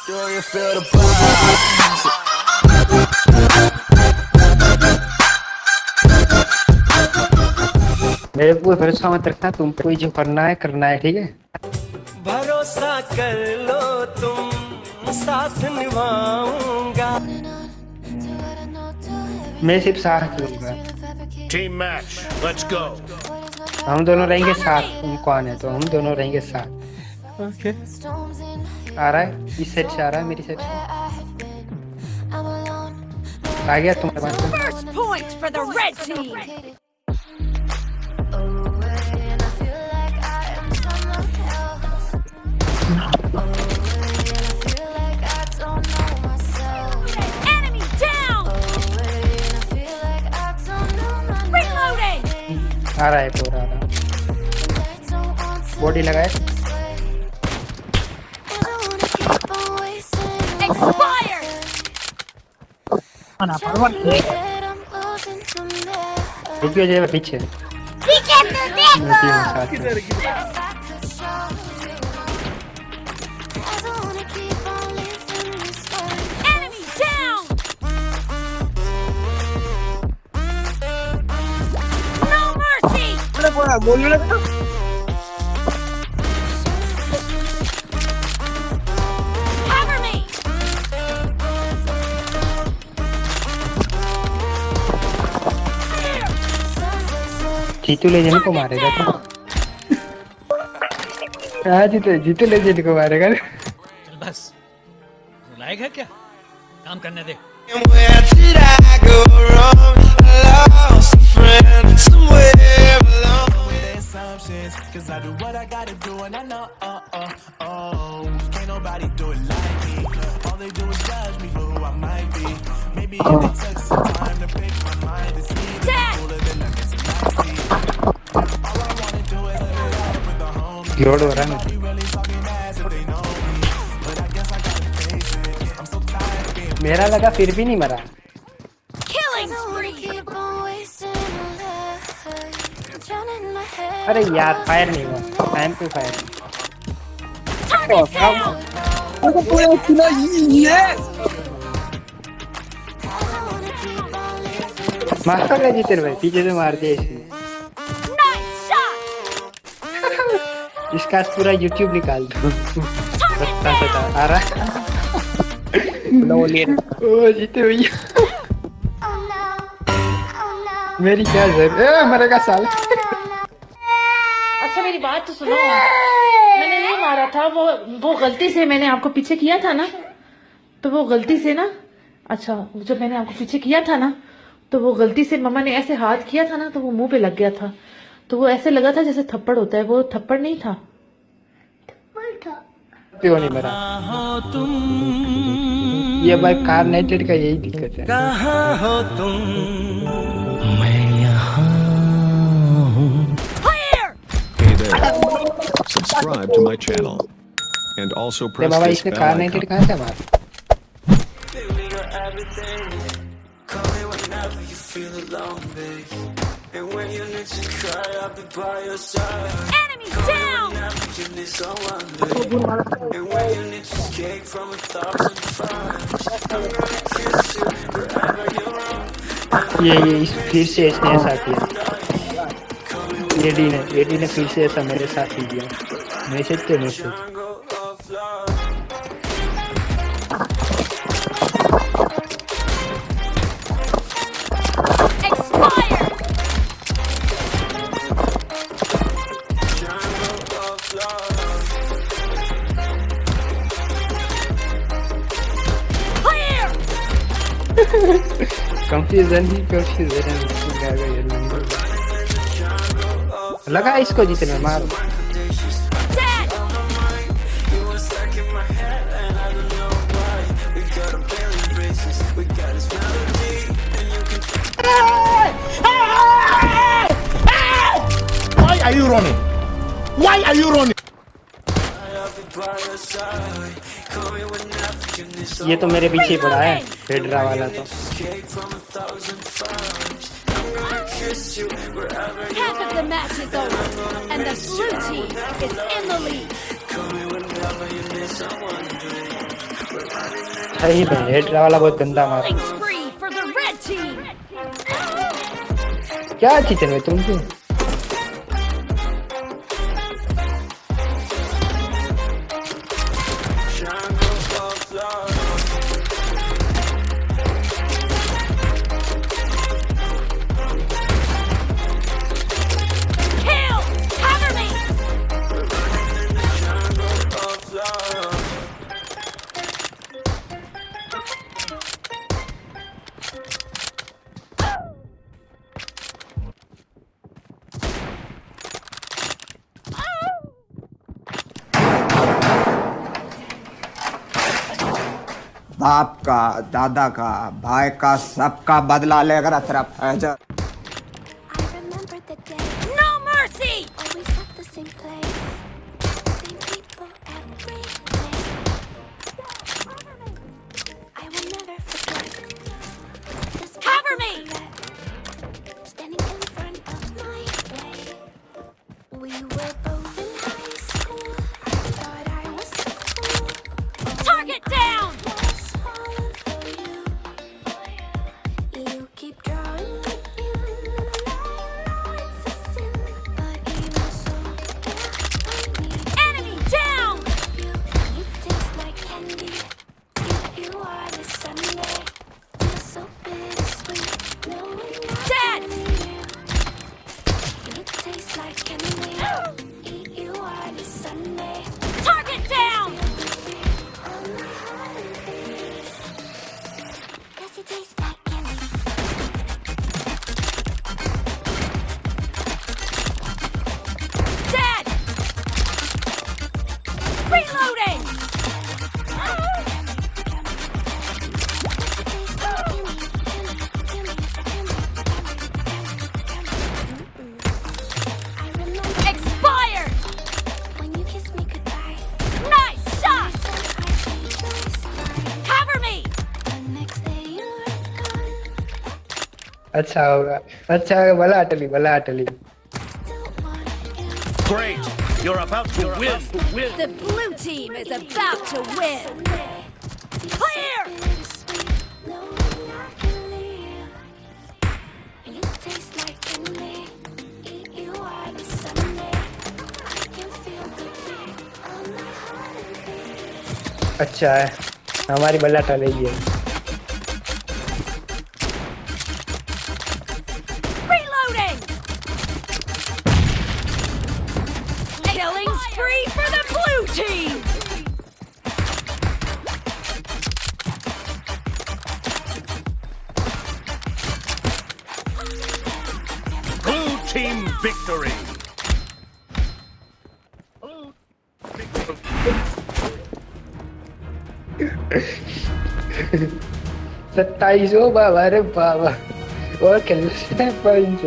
Do you feel the buzz? मेरे को भरोसा मत रखना, तुमको जो करना है ठीक है। भरोसा कर लो तुम, साथ निभाऊंगा। मैं सिर्फ साथ दूंगा। Team match, let's go. हम दोनों रहेंगे साथ, तुमको आने तो हम दोनों रहेंगे साथ। ओके आ रहा है, इस साइड से आ रहा है, मेरी साइड से आ गया तुम्हारे पास। First point for the red team. Enemy down. Reloading. आ रहा है पूरा, आ रहा है। बॉडी लगाए। Expired. रुकियो जे पीछे। Enemy down. No mercy. Cover me. Jeetu legend को मारेगा तो। हाँ जीतू लेजेंड को मारेगा। चल बस, रुलाएगा क्या? काम करने दे। Where did I go wrong? Lost a friend somewhere along with assumptions. 'Cause I do what I gotta do and I know, can't nobody do it like me. All they do is judge me for who I might be. Maybe if they took some time to pick my mind and see me cooler than I guess it might be. All I wanna do is live it up with the homies. जोड़ हो रहा है ना। Be really talking ass if they know me. But I guess I gotta face it. I'm so tired of being मेरा लगा फिर भी नहीं मरा। Killing spree. अरे यार फायर नहीं हुआ, टाइम पे फायर। Target down. मार रहा जीते भाई, पीछे से मार दिया इसने। Nice shot. इसका आज पूरा YouTube निकाल दो। आ रहा। ओ जीते भैया। मेरी क्या जरूरत, मरेगा साल। अच्छा मेरी बात तो सुनो, मैंने नहीं मारा था, वो गलती से मैंने आपको पीछे किया था ना, तो वो गलती से ना, अच्छा जब मैंने आपको पीछे किया था ना, तो वो गलती से मम्मा ने ऐसे हाथ किया था ना, तो वो मुंह पे लग गया था, तो वो ऐसे लगा था जैसे थप्पड़ होता है, वो थप्पड़ नहीं था। क्यों नहीं मरा? ये भाई कार्नेटेड का यही दिक्कत है। कहाँ हो तुम? Clear. Hey there. Subscribe to my channel. And also ते press बाबा this इसने bell कार्नेटेड icon. कहाँ से मारा? Baby, you're everything. Call me whenever you feel alone, babe. And when you need to cry, I'll be by your side. Enemy down. Whenever you need someone, babe. And when you need to escape from 1,000 fires, I'm gonna kiss you wherever you're on. ये फिर से इसने ऐसा किया। AD ने फिर से ऐसा मेरे साथ ही किया। मैसेज पे message. Jungle of love. Expired. Jungle of love. Clear. Confusion he confusion लगा इसको जीतने मारो। Dead. You were stuck in my head and I don't know why. We got a billion races, we got this melody, and you can. Why are you running? Why are you running? I'll be by your side. Call me whenever you need ये तो मेरे पीछे पड़ा है फेडरा वाला तो। escape from 1,000 fires. I'm gonna kiss you wherever you Half of the match is over, and the blue team is in the lead. call me whenever you need someone, babe. सही में हेड वाला बहुत गंदा मार। Killing spree for the red team. क्या चीज़ है तुम क्यों? Kill. Cover me. बाप का, दादा का, भाई का, सबका बदला लेकर तरफ फैजर। I remember the day, No mercy. always at the same place, same people every day. I will never forget this Cover me. regret, standing in front of my way. We were both in high school. I thought I was so cool. Target down. Was falling for you. You keep drawing me in, and I know it's a sin, but even so, yeah, I need Enemy down. you. You taste like candy. You are the Sunday. Feels so bittersweet, knowing I'm Dead. feeling you. You taste like candy. You are the Sunday. Target down. On my heart and face. 'Cause you taste like candy. Dead. Reloading. I remember Expired. when you kissed me goodbye. Nice shot. Said I'd be your star. Cover me. The next day you were gone. अच्छा होगा, अच्छा होगा, भला अटली, भला अटली। Don't want you. Great. You're about to win. The blue team is about to win. Clear. Bittersweet, knowing I can leave. You taste like candy. You are the Sunday. I can feel the beat on my heart and face. अच्छा है, हमारी भला टलेगी है। Reloading. Killing spree for the blue team. Blue team victory. 27 बाबा रे बाबा और खेल पंच